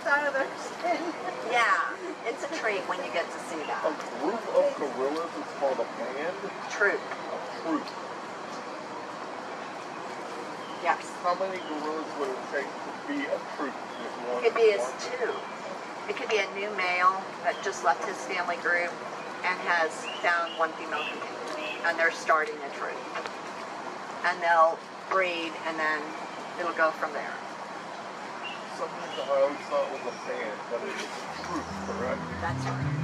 out of their skin. Yeah, it's a treat when you get to see that. A group of gorillas is called a band? Troop. A troop. Yes. How many gorillas would it take to be a troop? It could be as two. It could be a new male that just left his family group and has found one female companion, and they're starting a troop. And they'll breed, and then it'll go from there. Something I always thought was a band, but it is a troop, correct? That's right.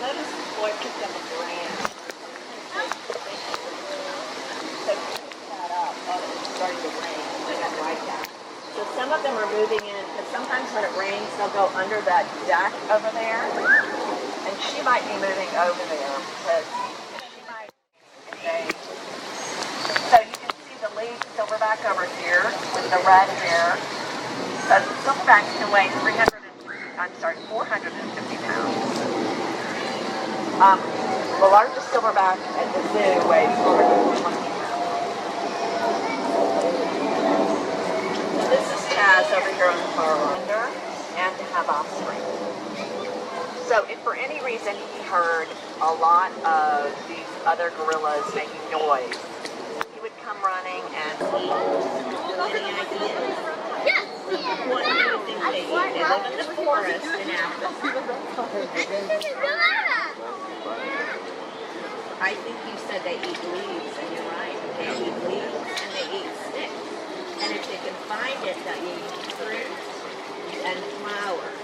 Notice the boy picked up a brand. So he picked that up while it was starting to rain. They don't like that. So some of them are moving in, because sometimes when it rains, they'll go under that deck over there. And she might be moving over there because she might. So you can see the lead silverback over here with the red hair. So silverbacks can weigh 450 pounds. The largest silverback at the zoo weighs 420 pounds. This is Taz over here on the far right, and to have offspring. So if for any reason he heard a lot of these other gorillas making noise, he would come running and... Any ideas? Yes! What do you think they eat? They live in the forest in Africa. I think you said they eat leaves, and you're right. They eat leaves, and they eat sticks. And if they can find it, they'll eat fruit and flowers.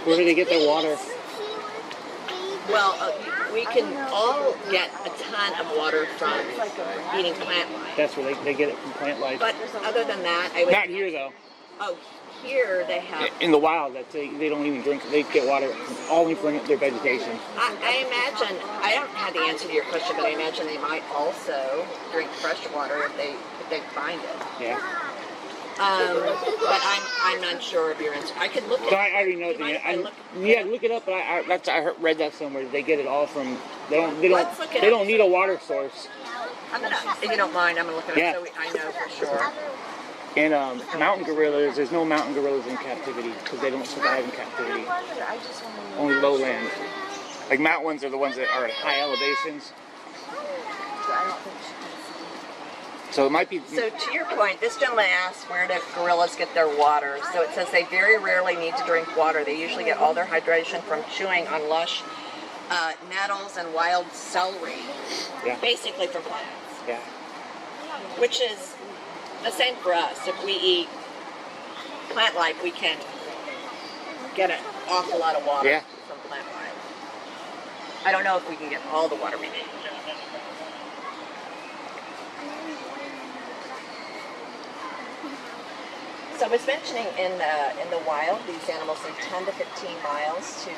Where do they get their water? Well, we can all get a ton of water from eating plant life. That's where they get it from plant life. But other than that, I would... Not here, though. Oh, here they have... In the wild, they don't even drink. They get water only from their vegetation. I imagine, I don't have the answer to your question, but I imagine they might also drink fresh water if they find it. Yeah. But I'm not sure of your answer. I could look at it. So I already know the answer. Yeah, look it up. But I read that somewhere. They get it all from. They don't need a water source. I'm gonna, if you don't mind, I'm gonna look at it so I know for sure. And mountain gorillas, there's no mountain gorillas in captivity because they don't survive in captivity. Only lowland. Like mountain ones are the ones that are at high elevations. So it might be... So to your point, this gentleman asked where do gorillas get their water. So it says they very rarely need to drink water. They usually get all their hydration from chewing on lush nettles and wild celery. Yeah. Basically from plants. Yeah. Which is the same for us. If we eat plant life, we can get an awful lot of water from plant life. I don't know if we can get all the water we need. So I was mentioning in the wild, these animals live 10 to 15 miles to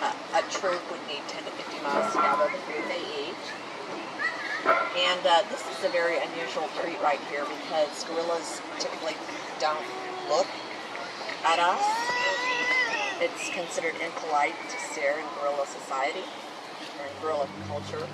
a troop would need 10 to 50 miles to gather the food they eat. And this is a very unusual treat right here because gorillas typically don't look at us. It's considered impolite to stare in gorilla society or in gorilla culture.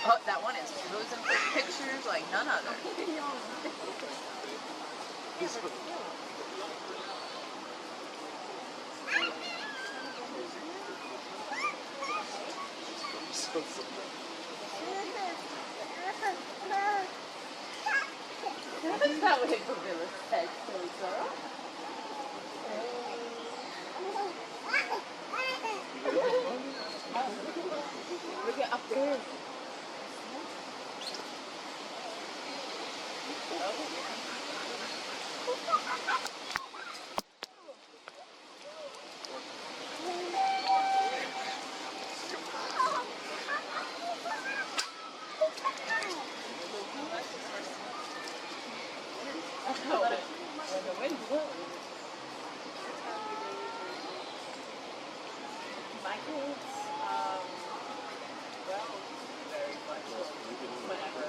Oh, that one is posing for pictures like none other. That's not what Gorilla said, silly girl. Look at up there. When the wind blows. My kids, well, very flexible. Whenever.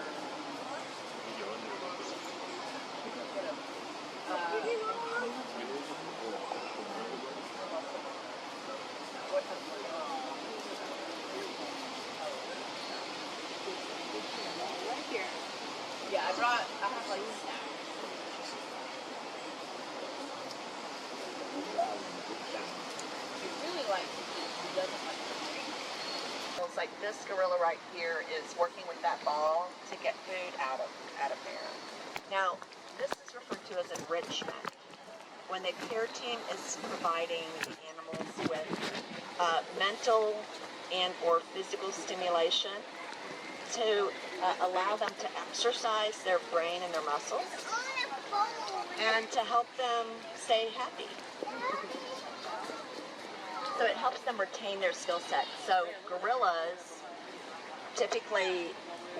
Right here. Yeah, I have like snacks. She really likes to eat. She doesn't like to drink. It's like this gorilla right here is working with that ball to get food out of there. Now, this is referred to as enrichment. When the care team is providing the animals with mental and or physical stimulation to allow them to exercise their brain and their muscles. and to help them stay happy. So it helps them retain their skill set. So gorillas typically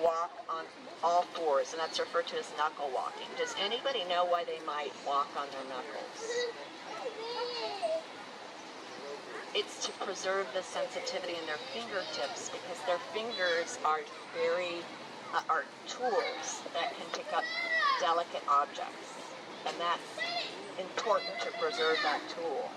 walk on all fours, and that's referred to as knuckle walking. Does anybody know why they might walk on their knuckles? It's to preserve the sensitivity in their fingertips, because their fingers are are tools that can pick up delicate objects, and that's important to preserve that tool.